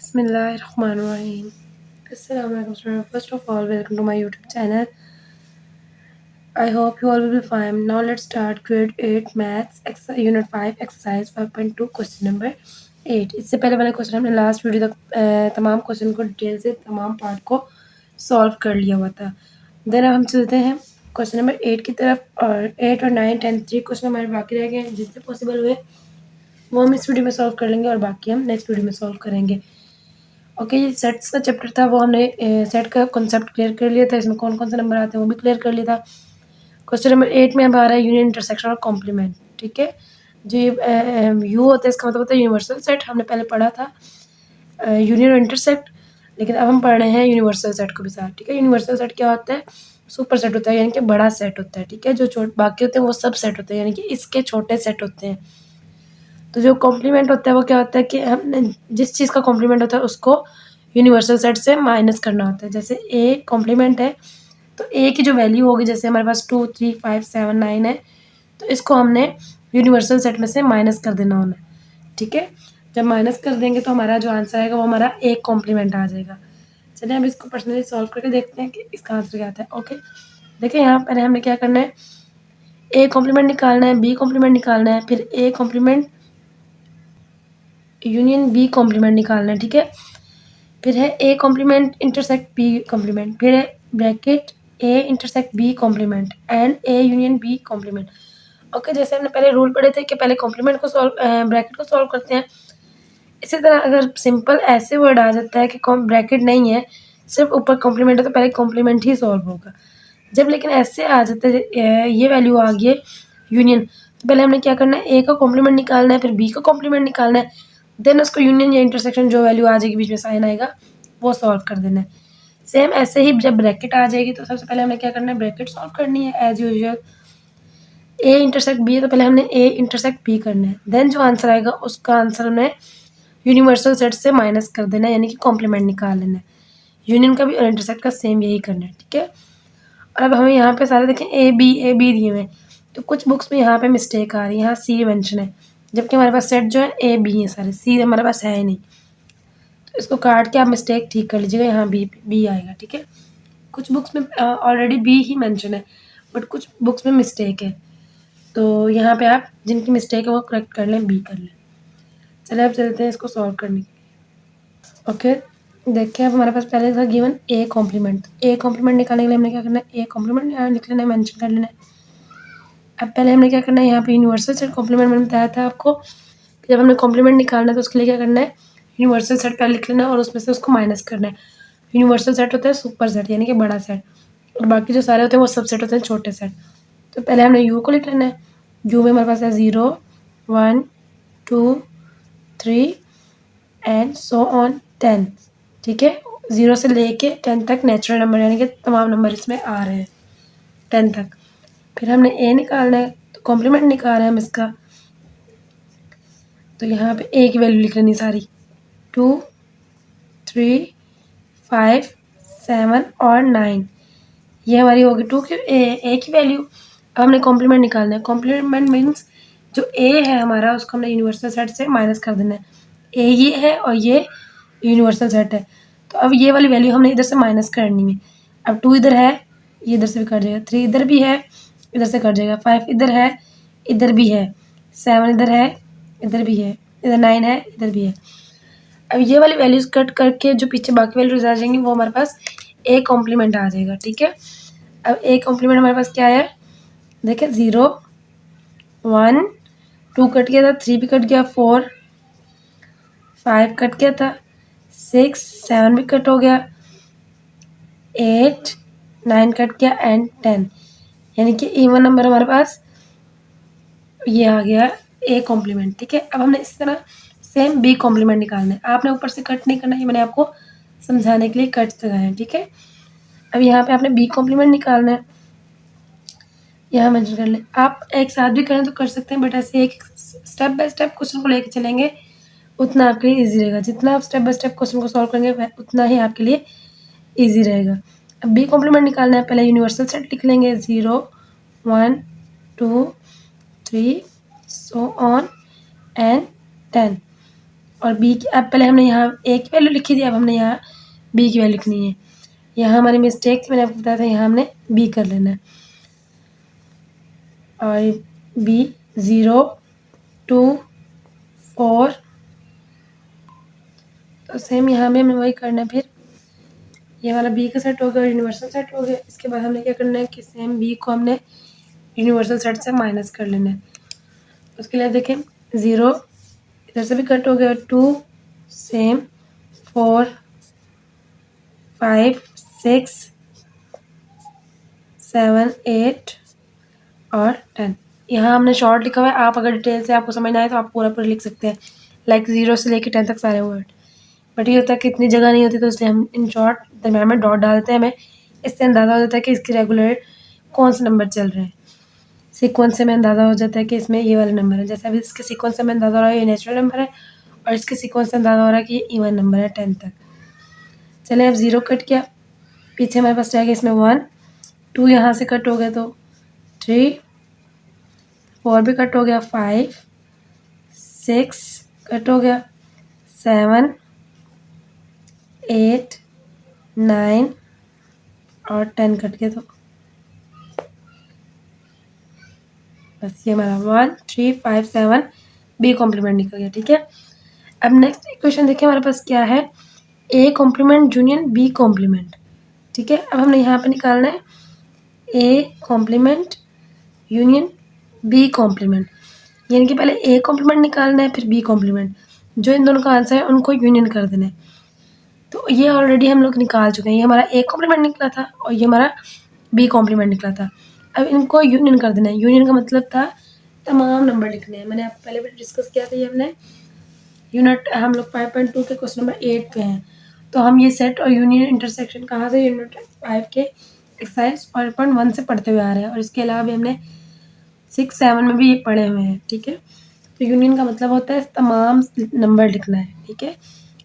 Bismillahirrahmanirrahim. Assalamualaikum students. First of all, welcome to my YouTube channel. I hope you all will be fine. Now let's start grade 8 maths unit 5 exercise 5.2 question number 8. इससे पहले वाले question हमने last video तक तमाम question को detail से तमाम part को सॉल्व कर लिया हुआ था। देन अब हम चलते हैं क्वेश्चन नंबर 8 की तरफ और 8 और 9 10 3 क्वेश्चन हमारे बाकी रह गए हैं। जितने पॉसिबल हुए वो हम इस वीडियो में सॉल्व कर लेंगे और बाकी हम नेक्स्ट वीडियो में सॉल्व करेंगे। ओके, ये सेट्स का चैप्टर था, वो हमने सेट का कॉन्सेप्ट क्लियर कर लिया था। इसमें कौन कौन से नंबर आते हैं वो भी क्लियर कर लिया था। क्वेश्चन नंबर 8 में अब आ रहा है यूनियन, इंटरसेक्शन और कॉम्प्लीमेंट। ठीक है, जो यू होता है इसका मतलब होता है यूनिवर्सल सेट। हमने पहले पढ़ा था यूनियन और इंटरसेक्ट, लेकिन अब हम पढ़ रहे हैं यूनिवर्सल सेट को भी साथ। ठीक है, यूनिवर्सल सेट क्या होता है? सुपर सेट होता है, यानी कि बड़ा सेट होता है। ठीक है, जो बाकी होते हैं वो सब सेट होते हैं, यानी कि इसके छोटे सेट होते हैं। तो जो कॉम्प्लीमेंट होता है वो क्या होता है कि हमने जिस चीज़ का कॉम्प्लीमेंट होता है उसको यूनिवर्सल सेट से माइनस करना होता है। जैसे ए कॉम्प्लीमेंट है तो ए की जो वैल्यू होगी, जैसे हमारे पास 2 3 5 7 9 है, तो इसको हमने यूनिवर्सल सेट में से माइनस कर देना होना है। ठीक है, जब माइनस कर देंगे तो हमारा जो आंसर आएगा वो हमारा ए कॉम्प्लीमेंट आ जाएगा। चलिए हम इसको पर्सनली सॉल्व करके देखते हैं कि इसका आंसर क्या आता है। ओके, देखिए यहाँ पहले हमें क्या करना है, ए कॉम्प्लीमेंट निकालना है, बी कॉम्प्लीमेंट निकालना है, फिर A complement union B complement निकालना है। ठीक है, फिर है A complement intersect B complement, फिर है bracket A intersect B complement and A union B complement. Okay, जैसे हमने पहले रूल पढ़े थे कि पहले कॉम्प्लीमेंट को सॉल्व ब्रैकेट को सॉल्व करते हैं। इसी तरह अगर सिंपल ऐसे वर्ड आ जाता है कि ब्रैकेट नहीं है, सिर्फ ऊपर कॉम्प्लीमेंट है, तो पहले कॉम्प्लीमेंट ही सॉल्व होगा। जब लेकिन ऐसे आ जाता है ये वैल्यू आ गई है यूनियन, तो पहले हमने क्या करना है, ए का कॉम्प्लीमेंट निकालना है, फिर बी का कॉम्प्लीमेंट निकालना है, देन उसको यूनियन या इंटरसेक्शन जो वैल्यू आ जाएगी बीच में साइन आएगा वो सॉल्व कर देना है। सेम ऐसे ही जब ब्रैकेट आ जाएगी तो सबसे पहले हमें क्या करना है, ब्रैकेट सॉल्व करनी है as usual. A intersect B है तो पहले हमने ए इंटरसेक्ट बी करना है, देन जो आंसर आएगा उसका आंसर हमें यूनिवर्सल सेट से माइनस कर देना है, यानी कि कॉम्प्लीमेंट निकाल लेना है। यूनियन का भी और इंटरसेक्ट का सेम यही करना है। ठीक है, और अब हमें यहाँ पे सारे देखें ए बी दिए हुए हैं, तो कुछ बुक्स में यहाँ पे मिस्टेक आ रही है, यहाँ सी मेंशन है, जबकि हमारे पास सेट जो है ए बी है सारे, सी हमारे पास है ही नहीं। तो इसको काट के आप मिस्टेक ठीक कर लीजिएगा, यहाँ बी आएगा। ठीक है, कुछ बुक्स में ऑलरेडी बी ही मेंशन है, बट कुछ बुक्स में मिस्टेक है, तो यहाँ पे आप जिनकी मिस्टेक है वो करेक्ट कर लें, बी कर लें। चलिए अब चलते हैं इसको सॉल्व करने के लिए। ओके, देखिए अब हमारे पास पहले था given A complement. A complement निकालने के लिए हमने क्या करना है, ए कॉम्प्लीमेंट यहाँ लिख लेना है, मेंशन कर लेना है। अब पहले हमने क्या करना है, यहाँ पे यूनिवर्सल सेट कॉम्प्लीमेंट मैंने बताया था आपको, जब हमने कॉम्प्लीमेंट निकालना है तो उसके लिए क्या करना है, यूनिवर्सल सेट पहले लिख लेना है और उसमें से उसको माइनस करना है। यूनिवर्सल सेट होता है सुपर सेट, यानी कि बड़ा सेट, और बाकी जो सारे होते हैं वो सब सेट होते हैं छोटे सेट। तो पहले हमने यू को लिख लेना है। यू में हमारे पास है 0 1 2 3 एंड सो ऑन 10। ठीक है, 0 से लेके 10 तक नेचुरल नंबर, यानी कि तमाम नंबर इसमें आ रहे हैं 10 तक। फिर हमने ए निकालना है, तो कॉम्प्लीमेंट निकाल रहे हैं हम इसका, तो यहाँ पे ए की वैल्यू लिख लेनी सारी, 2 3 5 7 और 9, ये हमारी होगी 2 की ए की वैल्यू। अब हमने कॉम्प्लीमेंट निकालना है। कॉम्प्लीमेंट मीन्स जो ए है हमारा उसको हमने यूनिवर्सल सेट से माइनस कर देना है। ए ये है और ये यूनिवर्सल सेट है, तो अब ये वाली वैल्यू हमने इधर से माइनस करनी है। अब 2 इधर है, ये इधर से भी कट जाएगा, 3 इधर भी है, इधर से कट जाएगा, 5 इधर है, इधर भी है, 7 इधर है, इधर भी है, इधर 9 है, इधर भी है। अब ये वाली वैल्यूज कट करके जो पीछे बाकी वैल्यूज आ जाएंगी वो हमारे पास ए कॉम्प्लीमेंट आ जाएगा। ठीक है, अब ए कॉम्प्लीमेंट हमारे पास क्या है, देखिए 0 1 2 कट गया था, 3 भी कट गया, 4 5 कट गया था, 6 7 भी कट हो गया, 8 9 कट गया एंड 10, यानी कि इवन नंबर हमारे पास ये आ गया ए कॉम्प्लीमेंट। ठीक है, अब हमने इसी तरह सेम बी कॉम्प्लीमेंट निकालना है। आपने ऊपर से कट नहीं करना, ये मैंने आपको समझाने के लिए कट लगाए हैं। ठीक है, अब यहाँ पे आपने बी कॉम्प्लीमेंट निकालना है, यहाँ मेंशन कर लें। आप एक साथ भी करें तो कर सकते हैं, बट ऐसे एक स्टेप बाय स्टेप क्वेश्चन को लेकर चलेंगे उतना आपके लिए ईजी रहेगा। जितना आप स्टेप बाय स्टेप क्वेश्चन को सॉल्व करेंगे उतना ही आपके लिए ईजी रहेगा। अब बी कॉम्प्लीमेंट निकालना है, पहले यूनिवर्सल सेट लिख लेंगे, 0 1 2 3 सो ऑन एंड 10। और बी की, अब पहले हमने यहाँ ए की वैल्यू लिखी थी, अब हमने यहाँ बी की वैल्यू लिखनी है। यहाँ हमारी मिस्टेक थी, मैंने आपको बताया था, यहाँ हमने बी कर लेना है। और बी 0 2 4, तो सेम यहाँ भी हमें वही करना है। फिर ये हमारा बी का सेट हो गया, यूनिवर्सल सेट हो गया। इसके बाद हमने क्या करना है कि सेम बी को हमने यूनिवर्सल सेट से माइनस कर लेना है। उसके लिए देखें 0 इधर से भी कट हो गया, 2 सेम, 4 5 6 7 8 और 10। यहाँ हमने शॉर्ट लिखा हुआ है, आप अगर डिटेल से आपको समझना है तो आप पूरा पूरा लिख सकते हैं, लाइक 0 से लेकर 10 तक सारे वर्ड। बट ये होता है कि इतनी जगह नहीं होती, तो इसलिए हम इन शॉर्ट दरम्यान में डॉट डालते हैं। हमें इससे अंदाज़ा हो जाता है कि इसकी रेगुलर कौन से नंबर चल रहे हैं। सीक्वेंस से हमें अंदाज़ा हो जाता है कि इसमें ये वाला नंबर है। जैसे अभी इसके सीक्वेंस से हमें अंदाज़ा हो रहा है ये नेचुरल नंबर है, और इसके सीक्वेंस से अंदाज़ा हो रहा है कि ये इवन नंबर है 10 तक। चलिए अब 0 कट किया, पीछे हमारे पास रहेगा इसमें 1, 2 यहाँ से कट हो गया तो 3, 4 भी कट हो गया, 5 6 कट हो गया, 7 8 9 और 10 कट गया। तो बस ये हमारा 1 3 5 7 बी कॉम्प्लीमेंट निकल गया। ठीक है, अब नेक्स्ट इक्वेशन देखिए हमारे पास क्या है, A complement union B complement. ठीक है, अब हमने यहाँ पे निकालना है A complement union B complement, यानी कि पहले ए कॉम्प्लीमेंट निकालना है फिर बी कॉम्प्लीमेंट। जो इन दोनों का आंसर है उनको यूनियन कर देना है। तो ये ऑलरेडी हम लोग निकाल चुके हैं, ये हमारा ए कॉम्प्लीमेंट निकला था और ये हमारा बी कॉम्प्लीमेंट निकला था। अब इनको यूनियन कर देना है। यूनियन का मतलब था तमाम नंबर लिखने हैं। मैंने आपको पहले भी डिस्कस किया था ये हमने यूनिट, हम लोग 5.2 के क्वेश्चन नंबर 8 पे हैं। तो हम ये सेट और यूनियन इंटरसेक्शन कहाँ से, यूनिट 5 के एक्सरसाइज 5.1 से पढ़ते हुए आ रहे हैं। और इसके अलावा भी हमने 6 7 में भी ये पढ़े हुए हैं। ठीक है, तो यूनियन का मतलब होता है तमाम नंबर लिखना है। ठीक है,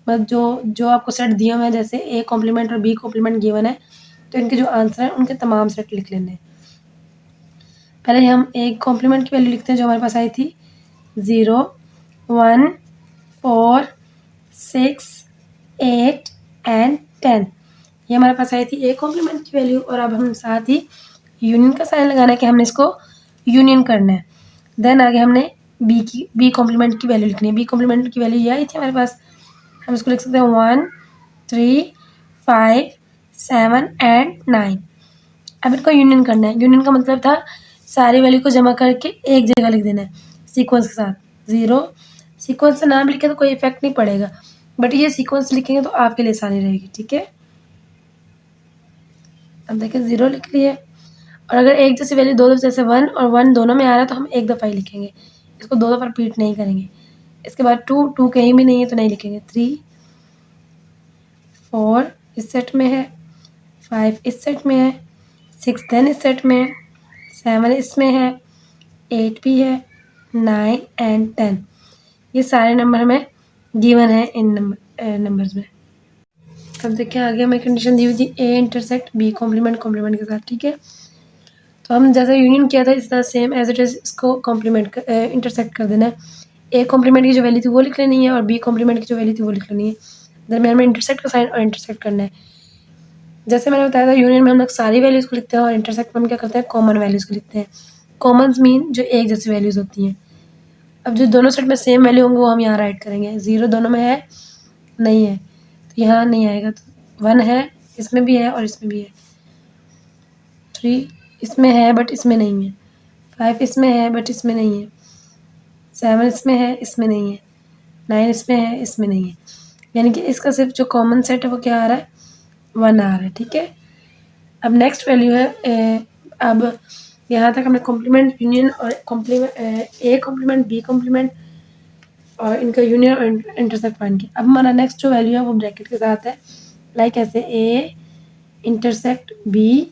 मतलब जो आपको सेट दिए हुए हैं, जैसे ए कॉम्प्लीमेंट और बी कॉम्प्लीमेंट गिवन है, तो इनके जो आंसर हैं उनके तमाम सेट लिख लेने हैं। पहले हम ए कॉम्प्लीमेंट की वैल्यू लिखते हैं जो हमारे पास आई थी 0 1 4 6 8 एंड 10। ये हमारे पास आई थी ए कॉम्प्लीमेंट की वैल्यू। और अब हम साथ ही यूनियन का साइन लगाना है कि हमने इसको यूनियन करना है। देन आगे हमने बी कॉम्प्लीमेंट की वैल्यू लिखनी है। बी कॉम्प्लीमेंट की वैल्यू ये आई थी हमारे पास, हम इसको लिख सकते हैं 1 3 5 7 एंड 9। अब इनको यूनियन करना है। यूनियन का मतलब था सारी वैल्यू को जमा करके एक जगह लिख देना है सीक्वेंस के साथ। 0 सीक्वेंस से नाम लिखे तो कोई इफेक्ट नहीं पड़ेगा, बट ये सीक्वेंस लिखेंगे तो आपके लिए आसानी रहेगी। ठीक है, अब देखिए 0 लिख लिए, और अगर एक जैसी वैल्यू दो जैसे 1 और 1 दोनों में आ रहा है तो हम एक दफ़ा ही लिखेंगे, इसको दो दफ़ा रिपीट नहीं करेंगे। इसके बाद 2 कहीं भी नहीं है तो नहीं लिखेंगे। 3 4 इस सेट में है, 5 इस सेट में है, 6 10 इस सेट में है, 7 इसमें है, 8 भी है, 9 एंड 10। ये सारे नंबर हमें गिवन है इन नंबर्स में। अब देखिए आगे हमें कंडीशन दी हुई थी ए इंटरसेक्ट बी कॉम्प्लीमेंट के साथ। ठीक है, तो हम जैसा यूनियन किया था इस तरह सेम एज इट इज़ इसको कॉम्प्लीमेंट इंटरसेक्ट कर देना है। ए कॉम्प्लीमेंट की जो वैल्यू थी वो लिख लेनी है और बी कॉम्प्लीमेंट की जो वैल्यू थी वो लिख लेनी है। दरम्यान में इंटरसेक्ट का साइन और इंटरसेक्ट करना है। जैसे मैंने बताया था यूनियन में हम लोग सारी वैल्यूज़ को लिखते हैं और इंटरसेक्ट में हम क्या करते हैं, कॉमन वैल्यूज़ को लिखते हैं। कॉमन्स मीन जो एक जैसी वैल्यूज़ होती हैं। अब जो दोनों सेट में सेम वैल्यू होंगे वो हम यहाँ राइट करेंगे। 0 दोनों में है नहीं है तो यहाँ नहीं आएगा, तो 1 है इसमें भी है और इसमें भी है, 3 इसमें है बट इसमें नहीं है, 5 इसमें है बट इसमें नहीं है, 7 इसमें है इसमें नहीं है, 9 इसमें है इसमें नहीं है। यानी कि इसका सिर्फ जो कॉमन सेट है वो क्या आ रहा है, 1 आ रहा है। ठीक है, अब नेक्स्ट वैल्यू है अब यहाँ तक हमने कॉम्प्लीमेंट यूनियन और ए कॉम्प्लीमेंट बी कॉम्प्लीमेंट और इनका यूनियन और इंटरसेक्ट फाइंड किया। अब हमारा नेक्स्ट जो वैल्यू है वो ब्रैकेट के साथ है, लाइक ऐसे ए इंटरसेक्ट बी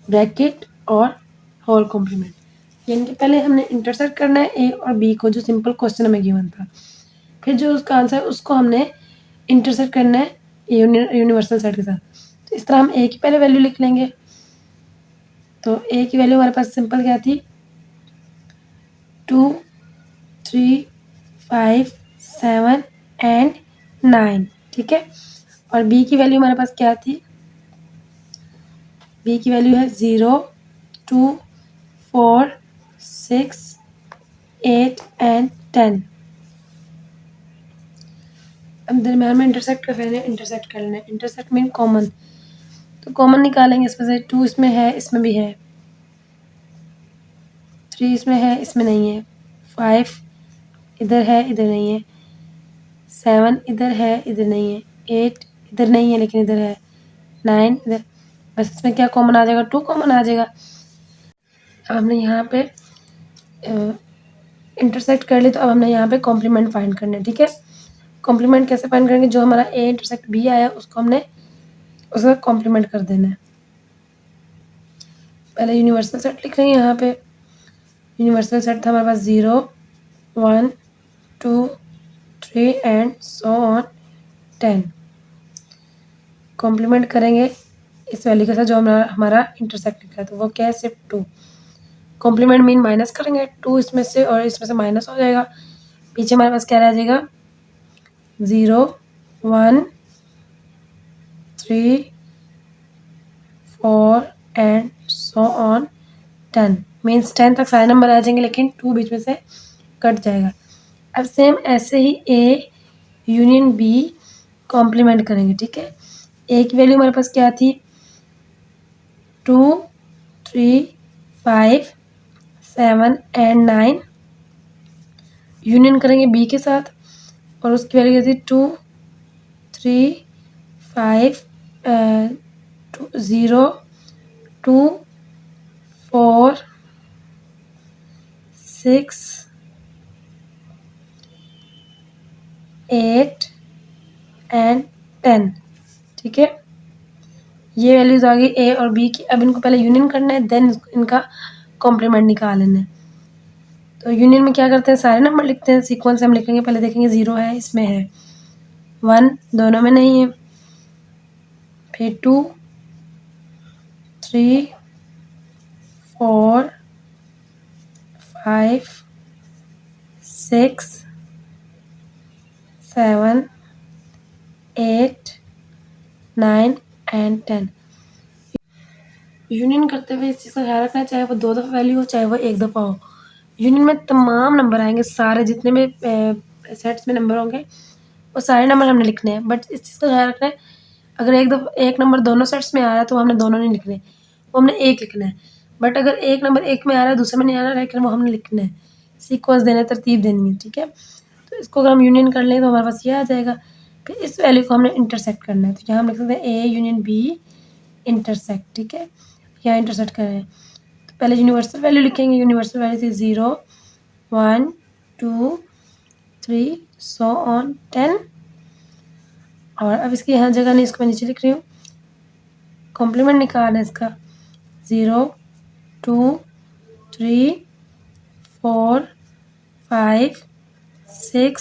ब्रैकेट और होल कॉम्प्लीमेंट। यानी कि पहले हमने इंटरसेक्ट करना है ए और बी को, जो सिंपल क्वेश्चन हमें गिवन था। फिर जो उसका आंसर है उसको हमने इंटरसेक्ट करना है यूनिवर्सल सेट के साथ। तो इस तरह हम ए की पहले वैल्यू लिख लेंगे। तो ए की वैल्यू हमारे पास सिंपल क्या थी, 2 3 5 7 एंड 9, ठीक है। और बी की वैल्यू हमारे पास क्या थी, बी की वैल्यू है 0, 2, 4, 6, 8 एंड 10। अब दरम्यान में इंटरसेक्ट कर लेना है, इंटरसेक्ट कर लेना है। इंटरसेक्ट मीन कॉमन, तो कॉमन निकालेंगे इसमें से। 2 इसमें है, इसमें भी है। 3 इसमें है, इसमें नहीं है। 5 इधर है, इधर नहीं है। 7 इधर है, इधर नहीं है। 8 इधर नहीं है लेकिन इधर है। 9 इधर, बस इसमें क्या कॉमन आ जाएगा, 2 कॉमन आ जाएगा। अब हमने यहाँ पे इंटरसेक्ट कर ली, तो अब हमने यहाँ पे कॉम्प्लीमेंट फाइंड करना है, ठीक है। कॉम्प्लीमेंट कैसे फाइंड करेंगे, जो हमारा ए इंटरसेक्ट बी आया उसको हमने उसका कॉम्प्लीमेंट कर देना है। पहले यूनिवर्सल सेट लिख लेंगे यहाँ पे। यूनिवर्सल सेट था हमारे पास 0, 1, 2, 3 एंड सो ऑन 10। कॉम्प्लीमेंट करेंगे इस वैल्यू के साथ जो हमारा इंटरसेक्ट लिखा है, तो वो क्या है, सिर्फ 2। कॉम्प्लीमेंट मीन माइनस करेंगे, 2 इसमें से और इसमें से माइनस हो जाएगा। पीछे हमारे पास क्या रह जाएगा, 0, 1, 3, 4 एंड सो ऑन 10। मीन्स 10 तक सारे नंबर आ जाएंगे, लेकिन 2 बीच में से कट जाएगा। अब सेम ऐसे ही ए यूनियन बी कॉम्प्लीमेंट करेंगे, ठीक है। ए की वैल्यू हमारे पास क्या थी, 2, 3, 5, 7 एंड 9। यूनियन करेंगे बी के साथ और उसकी वैल्यू क्या थी, 2, 3, 5, 0, 2, 4, 6, 8 एंड 10, ठीक है। ये वैल्यूज आ गई ए और बी की। अब इनको पहले यूनियन करना है, देन इनका कॉम्प्लीमेंट निकाल लेना है। तो यूनियन में क्या करते हैं, सारे नंबर लिखते हैं, सीक्वेंस से हम लिखेंगे। पहले देखेंगे 0 है, इसमें है। 1 दोनों में नहीं है। फिर 2, 3, 4, 5, 6, 7, 8, 9 एंड 10। यूनियन करते हुए इस चीज़ का ख्याल रखना है, चाहे वो 2 दफ़ा वैल्यू हो, चाहे वो 1 दफ़ा हो। यूनियन में तमाम नंबर आएंगे, सारे जितने भी सेट्स में नंबर होंगे वो सारे नंबर हमने लिखने हैं। बट इस चीज़ का ख्याल रखना है, अगर एक नंबर दोनों सेट्स में आ रहा है तो हमने दोनों नहीं लिखने, वो हमने एक लिखना है। बट अगर एक नंबर एक में आ रहा है, दूसरे में नहीं आ रहा है, लेकिन वो हमने लिखना है। सीक्वेंस देना है, तरतीब देनी है, ठीक है। तो इसको अगर हम यूनियन कर लें तो हमारे पास ये आ जाएगा। फिर इस वैल्यू को हमने इंटरसेक्ट करना है, तो यहाँ हम लिख सकते हैं ए यूनियन बी इंटरसेक्ट, ठीक है। यहाँ इंटरसेक्ट कर रहे हैं, तो पहले यूनिवर्सल वैल्यू लिखेंगे। यूनिवर्सल वैल्यू थी 0, 1, 2, 3 सो ऑन 10। और अब इसकी यहाँ जगह नहीं, इसको मैं नीचे लिख रही हूँ। कॉम्प्लीमेंट निकालना है इसका, 0, 2, 3, 4, 5, 6,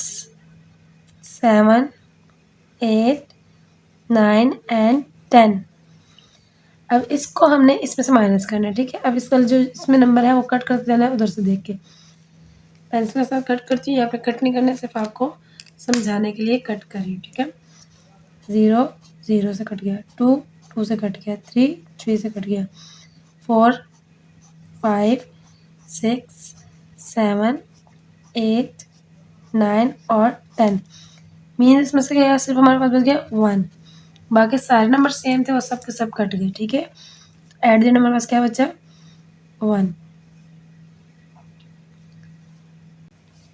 7, 8, 9 एंड 10। अब इसको हमने इसमें से माइनस करना है, ठीक है। अब इसका जो इसमें नंबर है वो कट करते जाना है उधर से देख के। पेंसिल के साथ कट करती हूँ, यहाँ पे कट नहीं करना है, सिर्फ आपको समझाने के लिए कट कर रही हूँ, ठीक है। 0, 0 से कट गया। 2, 2 से कट गया। 3, 3 से कट गया। 4, 5, 6, 7, 8, 9 और 10। मीन इसमें से क्या, सिर्फ हमारे पास बच गया 1। बाकी सारे नंबर सेम थे, वो सब के सब कट गए, ठीक है। एट द एंड हमारे पास क्या बचा, 1।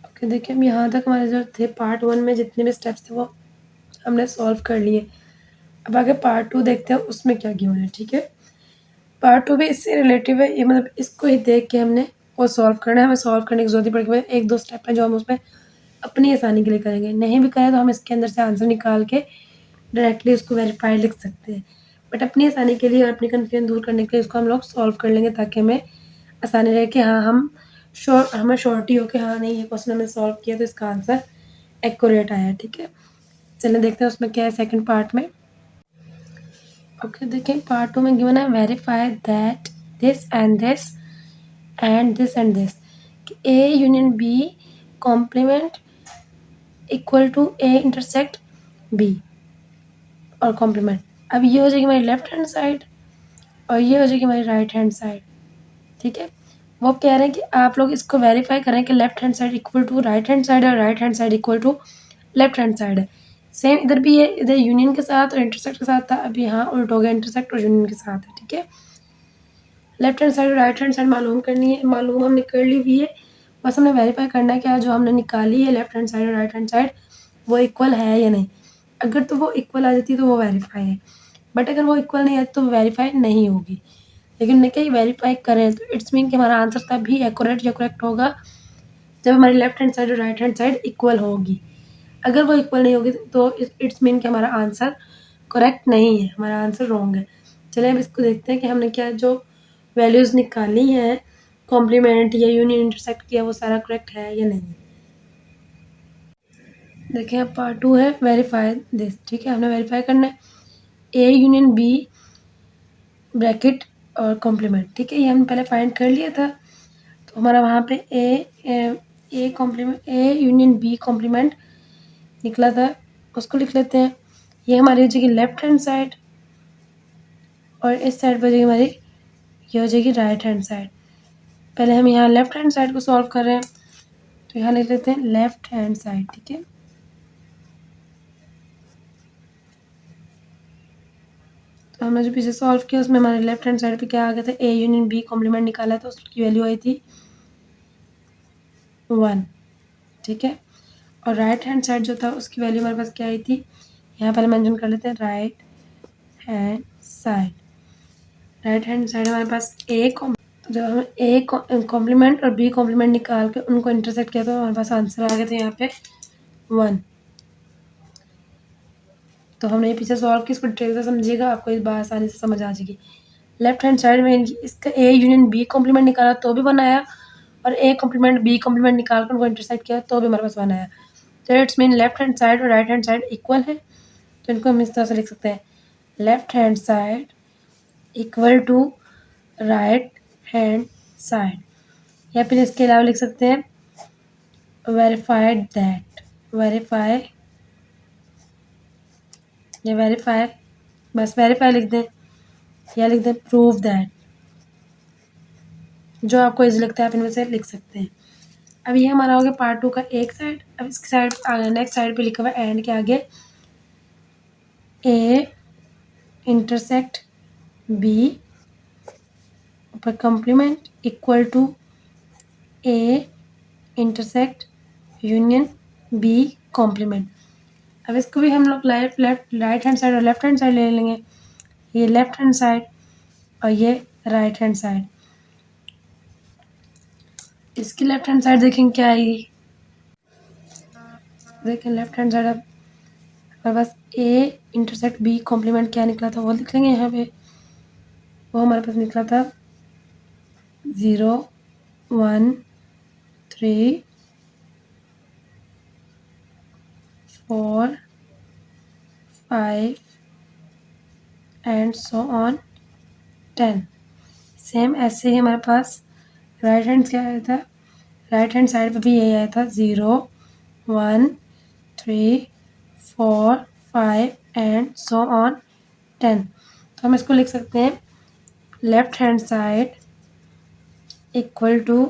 ओके, देखिए हम यहाँ तक हमारे जो थे पार्ट 1 में जितने भी स्टेप्स थे वो हमने सॉल्व कर लिए। अब आगे पार्ट 2 देखते हैं उसमें क्या गिवन है, ठीक है। पार्ट 2 भी इससे रिलेटिव है, ये मतलब इसको ही देख के हमने वो सॉल्व करना है। हमें सॉल्व करने की ज़रूरत नहीं पड़ेगी, 1-2 स्टेप है जो हम उसमें अपनी आसानी के लिए करेंगे। नहीं भी करें तो हम इसके अंदर से आंसर निकाल के डायरेक्टली उसको वेरीफाई लिख सकते हैं। बट अपनी आसानी के लिए और अपनी कन्फ्यूजन दूर करने के लिए उसको हम लोग सॉल्व कर लेंगे, ताकि हमें आसानी रहे कि हाँ हमें श्योरिटी हो कि हाँ नहीं, ये क्वेश्चन हमने सॉल्व किया तो इसका आंसर एक्यूरेट आया है, ठीक है। चलिए देखते हैं उसमें क्या है सेकंड पार्ट में। ओके, देखिए पार्ट 2 में गिवन है verify that this and this and this and this, A union B complement equal to A intersect B और कॉम्प्लीमेंट। अब ये हो जाएगी हमारी लेफ्ट हैंड साइड और ये हो जाएगी हमारी राइट हैंड साइड। ठीक है, वो कह रहे हैं कि आप लोग इसको वेरीफाई करें कि left hand side equal to right hand side और right hand side equal to left hand side है। सेम इधर भी है, इधर यूनियन के साथ और इंटरसेक्ट के साथ था, अभी यहाँ उल्ट हो गया, इंटरसेक्ट और यूनियन के साथ है। ठीक है, लेफ्ट हैंड साइड और राइट हैंड साइड मालूम करनी है, मालूम हमने कर ली हुई है, बस हमने वेरीफाई करना है कि जो हमने निकाली है लेफ्ट हैंड साइड और राइट हैंड साइड वो इक्वल है या नहीं। अगर तो वो इक्वल आ जाती है तो वो वेरीफाई है, बट अगर वो इक्वल नहीं आती तो वेरीफाई नहीं होगी। लेकिन मैं क्या वेरीफाई करें तो इट्स मीन कि हमारा आंसर तभी एक्यूरेट या करेक्ट होगा जब हमारी लेफ्ट हैंड साइड और राइट हैंड साइड इक्वल होगी। अगर वो इक्वल नहीं होगी तो इट्स मीन कि हमारा आंसर करेक्ट नहीं है, हमारा आंसर रॉन्ग है। चलिए अब इसको देखते हैं कि हमने क्या जो वैल्यूज़ निकाली हैं कॉम्प्लीमेंट या यूनियन इंटरसेक्ट किया वो सारा करेक्ट है या नहीं। देखिए अब पार्ट 2 है वेरीफाई दिस। ठीक है, हमने वेरीफाई करना है ए यूनियन बी ब्रैकेट और कॉम्प्लीमेंट। ठीक है, ये हमने पहले फाइंड कर लिया था, तो हमारा वहाँ पे A complement A union B complement निकला था, उसको लिख लेते हैं। ये हमारी हो जाएगी लेफ्ट हैंड साइड और इस साइड पर हो जाएगी हमारी, ये हो जाएगी राइट हैंड साइड। पहले हम यहाँ लेफ्ट हैंड साइड को सॉल्व कर रहे हैं, तो यहाँ लिख लेते हैं लेफ्ट हैंड साइड। ठीक है, तो हमने जो पीछे सॉल्व किया उसमें हमारे लेफ्ट हैंड साइड पे क्या आ गया था, ए यूनियन बी कॉम्प्लीमेंट निकाला था, उसकी वैल्यू आई थी 1। ठीक है, और राइट हैंड साइड जो था उसकी वैल्यू हमारे पास क्या आई थी, यहाँ पहले मेंशन कर लेते हैं right hand side. Right hand side हमारे पास ए जब हम ए कॉम्प्लीमेंट और बी कॉम्प्लीमेंट निकाल के उनको इंटरसेक्ट किया तो हमारे पास आंसर आ गया था यहाँ पे 1। तो हमने ये पीछे सॉल्व की, इसको डिटेल से समझिएगा, आपको इस बात आसानी से समझ आ जाएगी। लेफ्ट हैंड साइड में इसका ए यूनियन बी कॉम्प्लीमेंट निकाला तो भी 1 आया, और ए कॉम्प्लीमेंट बी कॉम्प्लीमेंट निकाल कर उनको इंटरसेक्ट किया तो भी हमारे पास 1 आया। तो it's mean left hand side और राइट हैंड साइड इक्वल है, तो इनको हम इस तरह से लिख सकते हैं left hand side equal to right hand side, या फिर इसके अलावा लिख सकते हैं वेरीफाइड दैट, वेरीफाई या वेरीफाई, बस वेरीफाई लिख दें या लिख दें प्रूव दैट, जो आपको इजी लगता है आप इनमें से लिख सकते हैं। अब ये हमारा हो गया पार्ट 2 का एक साइड। अब इसकी साइड नेक्स्ट साइड पे लिखा हुआ है एंड के आगे ए इंटरसेक्ट बी पर complement equal to A intersect union B complement. अब इसको भी हम लोग लेफ्ट राइट हैंड साइड और लेफ्ट हैंड साइड ले लेंगे, ये लेफ्ट हैंड साइड और ये राइट हैंड साइड। इसकी लेफ्ट हैंड साइड देखेंगे क्या आएगी, देखें लेफ्ट हैंड साइड अब हमारे पास ए इंटरसेक्ट बी कॉम्प्लीमेंट क्या निकला था वो लिख लेंगे यहाँ पे। वो हमारे पास निकला था 0 1 3 4 5 एंड सो ऑन 10। सेम ऐसे ही हमारे पास राइट हैंड क्या आया था, राइट हैंड साइड पे भी यही आया था 0 1 3 4 5 एंड सो ऑन 10। तो हम इसको लिख सकते हैं left hand side equal to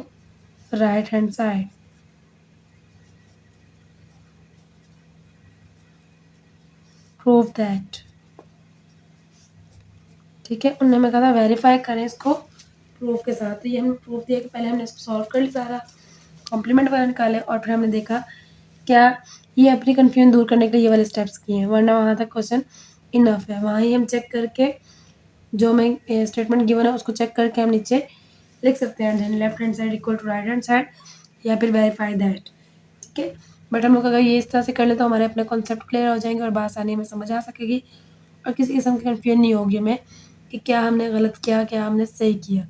right hand side, prove that. ठीक है, उन्होंने हमें कहा था वेरीफाई करें इसको प्रूफ के साथ, तो ये हमने प्रूफ दिया कि पहले हमने इसको सॉल्व कर लिया सारा, कॉम्प्लीमेंट वगैरह निकाले और फिर हमने देखा क्या ये अपनी कन्फ्यूजन दूर करने के लिए ये वाले स्टेप्स किए हैं, वरना वहाँ तक क्वेश्चन इनफ है। वहाँ ही हम चेक करके जो हमें स्टेटमेंट गिवन है उसको चेक करके हम नीचे लिख सकते हैं left hand side equal to right hand side या फिर वेरीफाई दैट। ठीक है, बट हम लोग अगर ये इस तरह से कर ले तो हमारे अपने कॉन्सेप्ट क्लियर हो जाएंगे और बात आसानी में समझ आ सकेगी और किसी किस्म की कन्फ्यूजन नहीं होगी हमें कि क्या हमने गलत किया क्या हमने सही किया,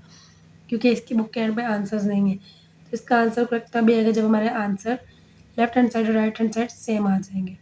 क्योंकि इसकी बुक के एंड पे आंसर्स नहीं है। तो इसका आंसर करेक्ट तभी आएगा जब हमारे आंसर लेफ्ट हैंड साइड और राइट हैंड साइड सेम आ जाएंगे।